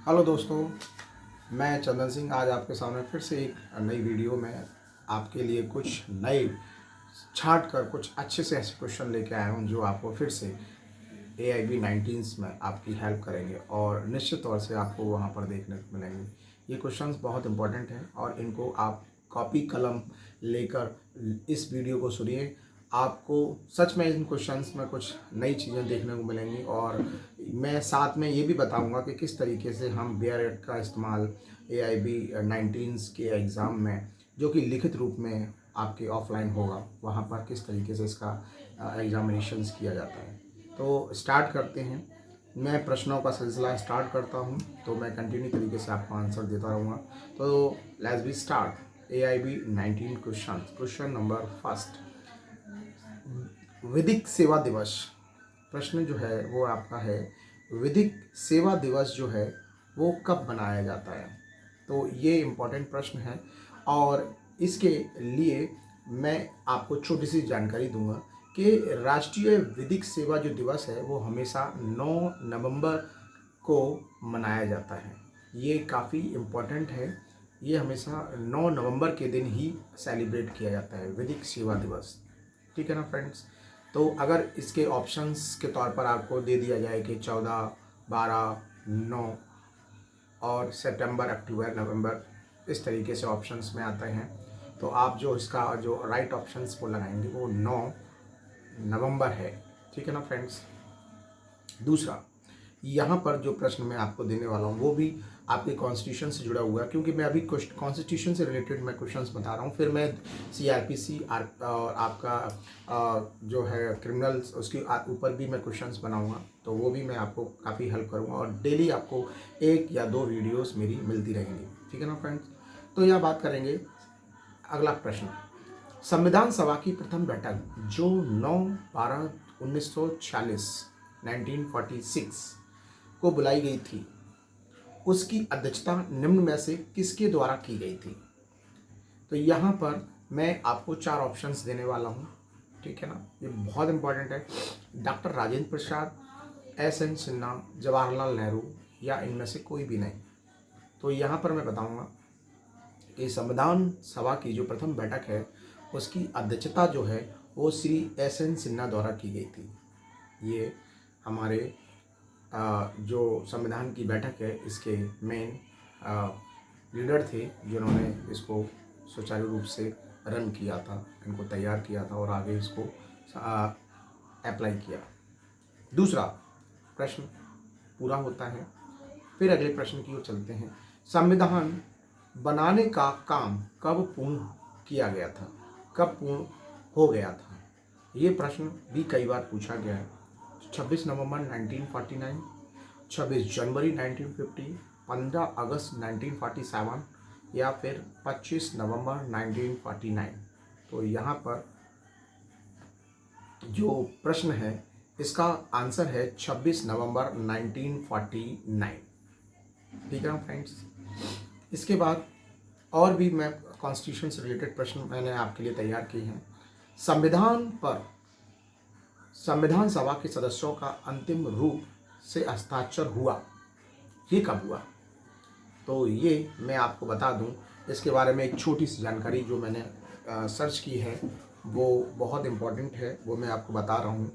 Hello दोस्तों, मैं चंदन सिंह आज आपके सामने फिर से एक नई वीडियो में आपके लिए कुछ नए छांट कर कुछ अच्छे से ऐसे क्वेश्चन लेके आया हूँ जो आपको फिर से AIB 19 में आपकी हेल्प करेंगे और निश्चित तौर से आपको वहाँ पर देखने को मिलेंगे। ये क्वेश्चंस बहुत इंपॉर्टेंट हैं और इनको आप कॉपी कलम लेकर इस वीडियो को सुनिए। आपको सच में इन क्वेश्चंस में कुछ नई चीज़ें देखने को मिलेंगी और मैं साथ में ये भी बताऊंगा कि किस तरीके से हम BRED का इस्तेमाल AIB 19 के एग्ज़ाम में, जो कि लिखित रूप में आपके ऑफलाइन होगा, वहाँ पर किस तरीके से इसका एग्ज़ामिनेशंस किया जाता है। तो स्टार्ट करते हैं। मैं प्रश्नों का सिलसिला स्टार्ट करता हूँ तो मैं कंटिन्यू तरीके से आपको आंसर देता रहूँगा। तो let's be start. AIB 19 question number first, विधिक सेवा दिवस। प्रश्न जो है वो आपका है, विधिक सेवा दिवस जो है वो कब मनाया जाता है। तो ये इम्पोर्टेंट प्रश्न है और इसके लिए मैं आपको छोटी सी जानकारी दूंगा कि राष्ट्रीय विधिक सेवा जो दिवस है वो हमेशा 9 नवंबर को मनाया जाता है। ये काफ़ी इम्पोर्टेंट है। ये हमेशा 9 नवंबर के दिन ही सेलिब्रेट किया जाता है विधिक सेवा दिवस। ठीक है ना फ्रेंड्स। तो अगर इसके ऑप्शंस के तौर पर आपको दे दिया जाए कि 14, 12, 9 और सितंबर, अक्टूबर, नवंबर, इस तरीके से ऑप्शंस में आते हैं, तो आप जो इसका जो राइट ऑप्शंस को लगाएंगे वो 9 नवंबर है। ठीक है ना फ्रेंड्स। दूसरा, यहाँ पर जो प्रश्न मैं आपको देने वाला हूँ वो भी आपके कॉन्स्टिट्यूशन से जुड़ा हुआ है, क्योंकि मैं अभी कॉन्स्टिट्यूशन से रिलेटेड मैं क्वेश्चंस बता रहा हूँ, फिर मैं CRPC और आपका जो है क्रिमिनल्स उसके ऊपर भी मैं क्वेश्चंस बनाऊँगा, तो वो भी मैं आपको काफ़ी हेल्प करूँगा और डेली आपको 1 या 2 वीडियोज़ मेरी मिलती रहेंगी। ठीक है ना फ्रेंड्स। तो यह बात करेंगे। अगला प्रश्न, संविधान सभा की प्रथम बैठक जो 9/12/1946 1946 को बुलाई गई थी, उसकी अध्यक्षता निम्न में से किसके द्वारा की गई थी। तो यहाँ पर मैं आपको 4 ऑप्शंस देने वाला हूँ। ठीक है ना, ये बहुत इंपॉर्टेंट है। डॉक्टर राजेंद्र प्रसाद, SN सिन्हा, जवाहरलाल नेहरू या इनमें से कोई भी नहीं। तो यहाँ पर मैं बताऊँगा कि संविधान सभा की जो प्रथम बैठक है उसकी अध्यक्षता जो है वो श्री SN सिन्हा द्वारा की गई थी। ये हमारे जो संविधान की बैठक है इसके मेन लीडर थे, जिन्होंने इसको सुचारू रूप से रन किया था, इनको तैयार किया था और आगे इसको अप्लाई किया। दूसरा प्रश्न पूरा होता है, फिर अगले प्रश्न की ओर चलते हैं। संविधान बनाने का काम कब पूर्ण किया गया था, कब पूर्ण हो गया था। ये प्रश्न भी कई बार पूछा गया है। 26 नवंबर 1949, 26 जनवरी 1950, 15 अगस्त 1947 या फिर 25 नवंबर 1949। तो यहाँ पर जो प्रश्न है इसका आंसर है 26 नवंबर 1949। ठीक है ना फ्रेंड्स। इसके बाद और भी मैं कॉन्स्टिट्यूशन से रिलेटेड प्रश्न मैंने आपके लिए तैयार किए हैं। संविधान पर संविधान सभा के सदस्यों का अंतिम रूप से हस्ताक्षर हुआ, ये कब हुआ। तो ये मैं आपको बता दूं, इसके बारे में एक छोटी सी जानकारी जो मैंने सर्च की है वो बहुत इम्पोर्टेंट है, वो मैं आपको बता रहा हूँ।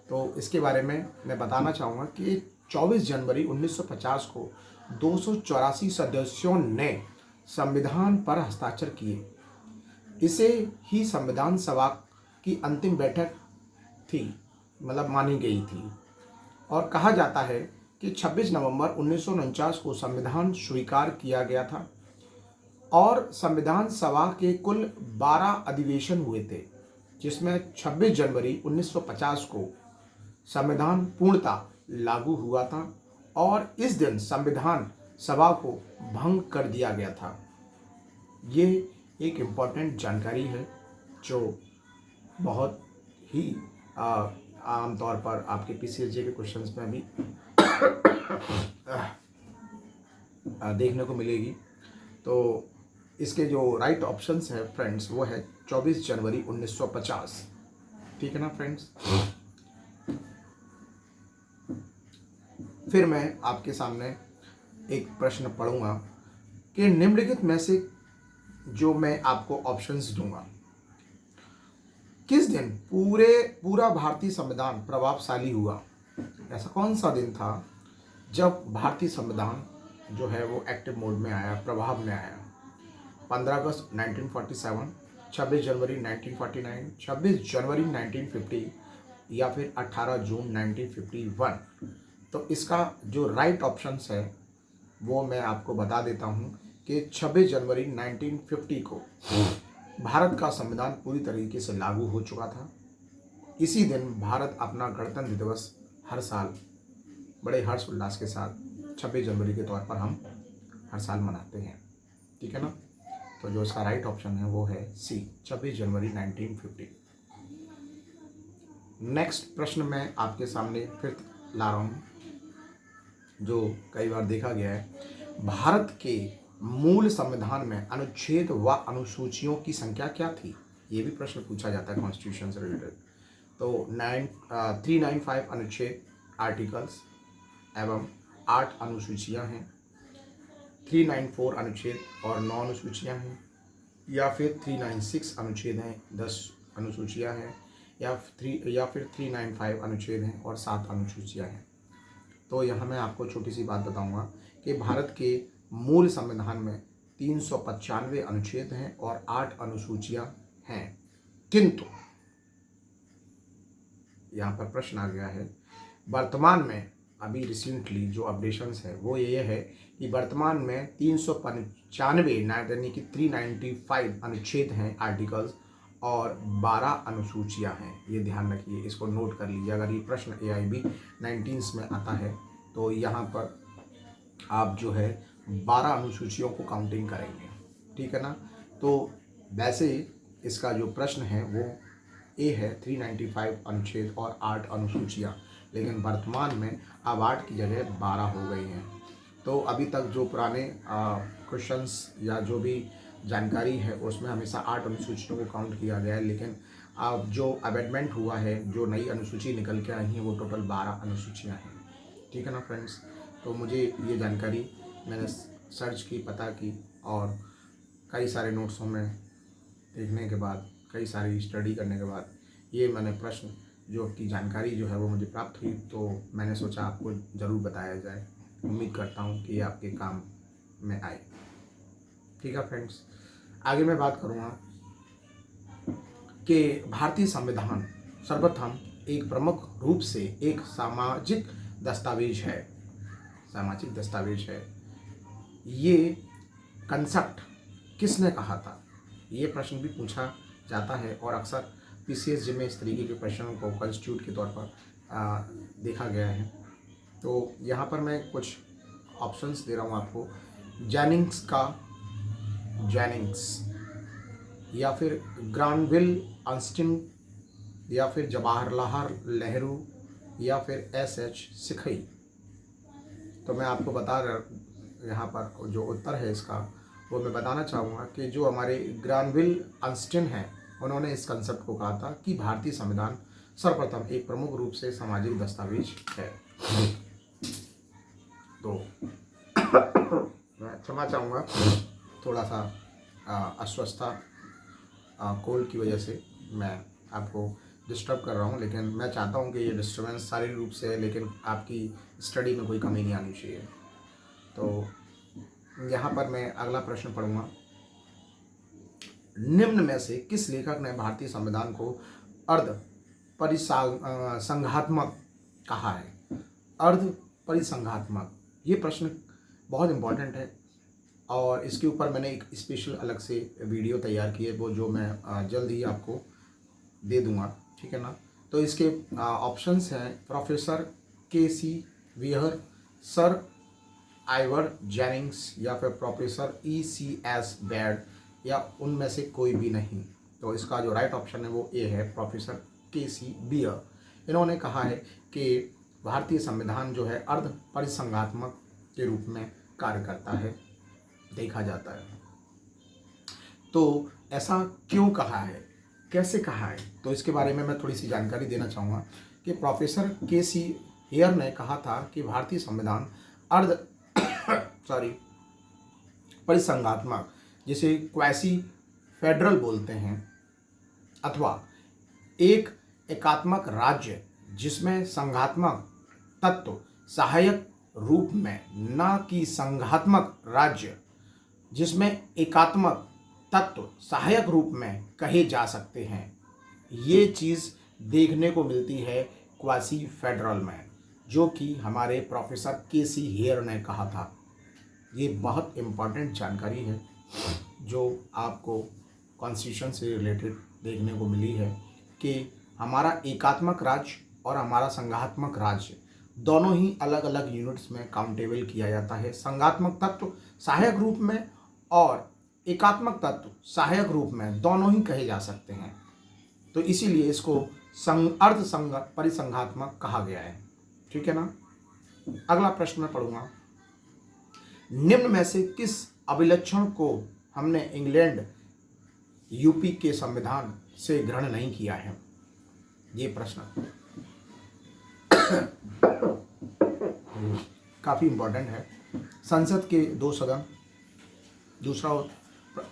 तो इसके बारे में मैं बताना चाहूँगा कि 24 जनवरी 1950 को 284 सदस्यों ने संविधान पर हस्ताक्षर किए। इसे ही संविधान सभा की अंतिम बैठक थी, मतलब मानी गई थी। और कहा जाता है कि 26 नवंबर 1949 को संविधान स्वीकार किया गया था और संविधान सभा के कुल 12 अधिवेशन हुए थे, जिसमें 26 जनवरी 1950 को संविधान पूर्णतः लागू हुआ था और इस दिन संविधान सभा को भंग कर दिया गया था। ये एक इम्पॉर्टेंट जानकारी है जो बहुत ही आमतौर पर आपके PCSJ के क्वेश्चंस में भी देखने को मिलेगी। तो इसके जो राइट ऑप्शंस है फ्रेंड्स वो है 24 जनवरी 1950। ठीक है ना फ्रेंड्स। फिर मैं आपके सामने एक प्रश्न पढ़ूंगा कि निम्नलिखित में से जो मैं आपको ऑप्शंस दूंगा, किस दिन पूरा भारतीय संविधान प्रभावशाली हुआ? ऐसा कौन सा दिन था जब भारतीय संविधान जो है वो एक्टिव मोड में आया, प्रभाव में आया? 15 अगस्त 1947, 26 जनवरी 1949, 26 जनवरी 1950 या फिर 18 जून 1951? तो इसका जो राइट ऑप्शन है वो मैं आपको बता देता हूँ कि 26 जनवरी 1950 को भारत का संविधान पूरी तरीके से लागू हो चुका था। इसी दिन भारत अपना गणतंत्र दिवस हर साल बड़े हर्ष उल्लास के साथ 26 जनवरी के तौर पर हम हर साल मनाते हैं। ठीक है ना? तो जो इसका राइट ऑप्शन है वो है सी, 26 जनवरी 1950। नेक्स्ट प्रश्न मैं आपके सामने फिर ला रहा हूँ, जो कई बार देखा गया है। भारत के मूल संविधान में अनुच्छेद व अनुसूचियों की संख्या क्या थी? ये भी प्रश्न पूछा जाता है कॉन्स्टिट्यूशन से रिलेटेड। तो 395 अनुच्छेद आर्टिकल्स एवं 8 अनुसूचियां हैं, 394 अनुच्छेद और 9 अनुसूचियां हैं, या फिर 396 अनुच्छेद हैं, 10 अनुसूचियां हैं, या फिर 395 अनुच्छेद हैं और 7 अनुसूचियां हैं। तो यहाँ मैं आपको छोटी सी बात बताऊंगा कि भारत के मूल संविधान में 395 अनुच्छेद हैं और 8 अनुसूचियां हैं, किंतु यहाँ पर प्रश्न आ गया है वर्तमान में, अभी रिसेंटली जो अपडेशंस है वो ये है कि वर्तमान में 395 यानी कि 395 अनुच्छेद हैं आर्टिकल्स और 12 अनुसूचियां हैं। ये ध्यान रखिए, इसको नोट कर लीजिए। अगर ये प्रश्न AIB 19 में आता है तो यहाँ पर आप जो है 12 अनुसूचियों को काउंटिंग करेंगे। ठीक है ना? तो वैसे इसका जो प्रश्न है वो ए है 395 अनुच्छेद और 8 अनुसूचियाँ, लेकिन वर्तमान में अब 8 की जगह 12 हो गई हैं। तो अभी तक जो पुराने क्वेश्चंस या जो भी जानकारी है उसमें हमेशा 8 अनुसूचियों को काउंट किया गया है, लेकिन अब जो अमेंडमेंट हुआ है, जो नई अनुसूची निकल के आई हैं, वो टोटल 12 अनुसूचियाँ हैं। ठीक है ना फ्रेंड्स? तो मुझे ये जानकारी मैंने सर्च की, पता की, और कई सारे नोट्सों में देखने के बाद, कई सारी स्टडी करने के बाद ये मैंने प्रश्न जो की जानकारी जो है वो मुझे प्राप्त हुई, तो मैंने सोचा आपको ज़रूर बताया जाए। उम्मीद करता हूँ कि ये आपके काम में आए। ठीक है फ्रेंड्स, आगे मैं बात करूँगा कि भारतीय संविधान सर्वप्रथम एक प्रमुख रूप से एक सामाजिक दस्तावेज है। सामाजिक दस्तावेज है। ये कंसेप्ट किसने कहा था? ये प्रश्न भी पूछा जाता है और अक्सर PCSG में इस तरीके के प्रश्नों को कॉन्स्टिट्यूट के तौर पर देखा गया है। तो यहाँ पर मैं कुछ ऑप्शंस दे रहा हूँ आपको। जेनिंग्स या फिर ग्रानविल आंस्टीन या फिर जवाहरलाल नेहरू या फिर SH सिखई। तो मैं आपको बता रहा, यहाँ पर जो उत्तर है इसका वो मैं बताना चाहूँगा कि जो हमारे ग्रानविल आंस्टीन हैं, उन्होंने इस कंसेप्ट को कहा था कि भारतीय संविधान सर्वप्रथम एक प्रमुख रूप से सामाजिक दस्तावेज है। तो मैं क्षमा चाहूँगा, थोड़ा सा अस्वस्थता कोल्ड की वजह से मैं आपको डिस्टर्ब कर रहा हूँ, लेकिन मैं चाहता हूँ कि ये डिस्टर्बेंस शारीरिक रूप से है, लेकिन आपकी स्टडी में कोई कमी नहीं आनी चाहिए। तो यहाँ पर मैं अगला प्रश्न पढ़ूंगा। निम्न में से किस लेखक ने भारतीय संविधान को अर्ध परिसंघात्मक कहा है? अर्ध परिसंघात्मक, ये प्रश्न बहुत इम्पोर्टेंट है और इसके ऊपर मैंने एक स्पेशल अलग से वीडियो तैयार की है, वो जो मैं जल्द ही आपको दे दूंगा। ठीक है ना? तो इसके ऑप्शंस हैं professor KC wear, sir Ivor Jennings या फिर प्रोफेसर ECS बेड, या उनमें से कोई भी नहीं। तो इसका जो राइट ऑप्शन है वो ए है, प्रोफेसर KC वियर। इन्होंने कहा है कि भारतीय संविधान जो है अर्ध परिसंघात्मक के रूप में कार्य करता है, देखा जाता है। तो ऐसा क्यों कहा है, कैसे कहा है? तो इसके बारे में मैं थोड़ी सी जानकारी देना चाहूँगा कि प्रोफेसर KC हेयर ने कहा था कि भारतीय संविधान अर्ध परिसंघात्मक, जिसे क्वैसी फेडरल बोलते हैं, अथवा एक एकात्मक राज्य जिसमें संघात्मक तत्व सहायक रूप में, न कि संघात्मक राज्य जिसमें एकात्मक तत्व सहायक रूप में कहे जा सकते हैं। ये चीज़ देखने को मिलती है क्वासी फेडरल में, जो कि हमारे प्रोफेसर केसी हेयर ने कहा था। ये बहुत इम्पॉर्टेंट जानकारी है जो आपको कॉन्स्टिट्यूशन से रिलेटेड देखने को मिली है कि हमारा एकात्मक राज्य और हमारा संघात्मक राज्य दोनों ही अलग अलग यूनिट्स में काउंटेबल किया जाता है। संघात्मक तत्व सहायक रूप में और एकात्मक तत्व सहायक रूप में दोनों ही कहे जा सकते हैं, तो इसीलिए इसको अर्ध परिसंघात्मक कहा गया है। ठीक है ना। अगला प्रश्न मैं पढ़ूंगा, निम्न में से किस अभिलक्षण को हमने इंग्लैंड यूपी के संविधान से ग्रहण नहीं किया है? ये प्रश्न काफी इंपॉर्टेंट है। संसद के 2 सदन, दूसरा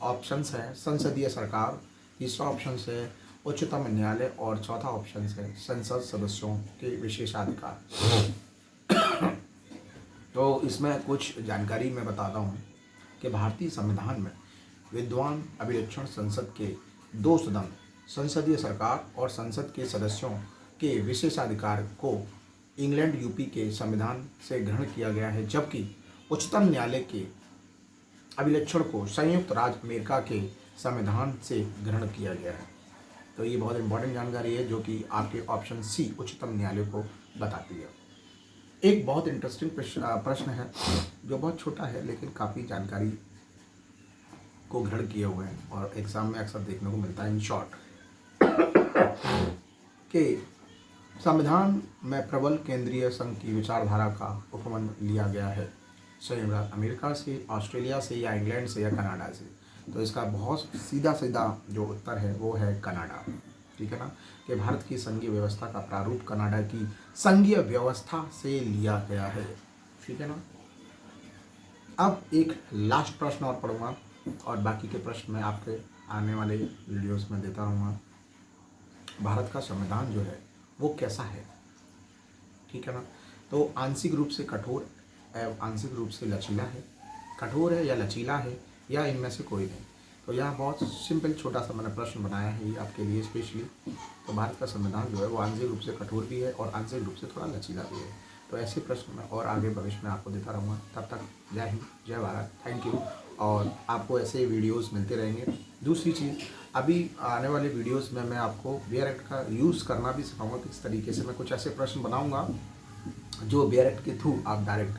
ऑप्शन है संसदीय सरकार, तीसरा ऑप्शन है उच्चतम न्यायालय और चौथा ऑप्शन है संसद सदस्यों के विशेषाधिकार। तो इसमें कुछ जानकारी मैं बताता हूँ कि भारतीय संविधान में विद्वान अभिलक्षण संसद के 2 सदन, संसदीय सरकार और संसद के सदस्यों के विशेषाधिकार को इंग्लैंड यूपी के संविधान से ग्रहण किया गया है, जबकि उच्चतम न्यायालय के अभिलक्षण को संयुक्त राज्य अमेरिका के संविधान से ग्रहण किया गया है। तो ये बहुत इंपॉर्टेंट जानकारी है जो कि आपके ऑप्शन सी उच्चतम न्यायालय को बताती है। एक बहुत इंटरेस्टिंग प्रश्न है जो बहुत छोटा है लेकिन काफ़ी जानकारी को ग्रहण किए हुए हैं और एग्जाम में अक्सर देखने को मिलता है। इन शॉर्ट कि संविधान में प्रबल केंद्रीय संघ की विचारधारा का उपमन लिया गया है संयुक्त राज्य अमेरिका से, ऑस्ट्रेलिया से, या इंग्लैंड से, या कनाडा से? तो इसका बहुत सीधा जो उत्तर है वो है कनाडा। ठीक है ना, कि भारत की संघीय व्यवस्था का प्रारूप कनाडा की संघीय व्यवस्था से लिया गया है। ठीक है ना। अब एक लास्ट प्रश्न और पढ़ूंगा और बाकी के प्रश्न मैं आपके आने वाले वीडियोस में देता रहूँगा। भारत का संविधान जो है वो कैसा है? ठीक है ना। तो आंशिक रूप से कठोर एवं आंशिक रूप से लचीला है, कठोर है या लचीला है या इनमें से कोई नहीं। तो यहाँ बहुत सिंपल छोटा सा मैंने प्रश्न बनाया है ये आपके लिए स्पेशली। तो भारत का संविधान जो है वो आंशिक रूप से कठोर भी है और आंशिक रूप से थोड़ा लचीला भी है। तो ऐसे प्रश्न मैं और आगे भविष्य में आपको देता रहूँगा। तब तक जय हिंद, जय भारत, थैंक यू। और आपको ऐसे वीडियोस मिलते रहेंगे। दूसरी चीज़, अभी आने वाले वीडियोस में मैं आपको बेयर एक्ट का यूज़ करना भी सिखाऊंगा। किस तरीके से मैं कुछ ऐसे प्रश्न बनाऊंगा जो बेयर एक्ट के थ्रू आप डायरेक्ट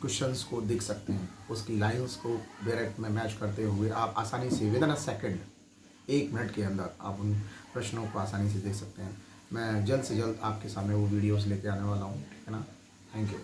क्वेश्चंस को देख सकते हैं। उसकी लाइंस को बेयर एक्ट में मैच करते हुए आप आसानी से विदिन अ सेकेंड, 1 मिनट के अंदर आप उन प्रश्नों को आसानी से देख सकते हैं। मैं जल्द से जल्द आपके सामने वो वीडियोस लेके आने वाला हूँ। ठीक है ना। Thank you.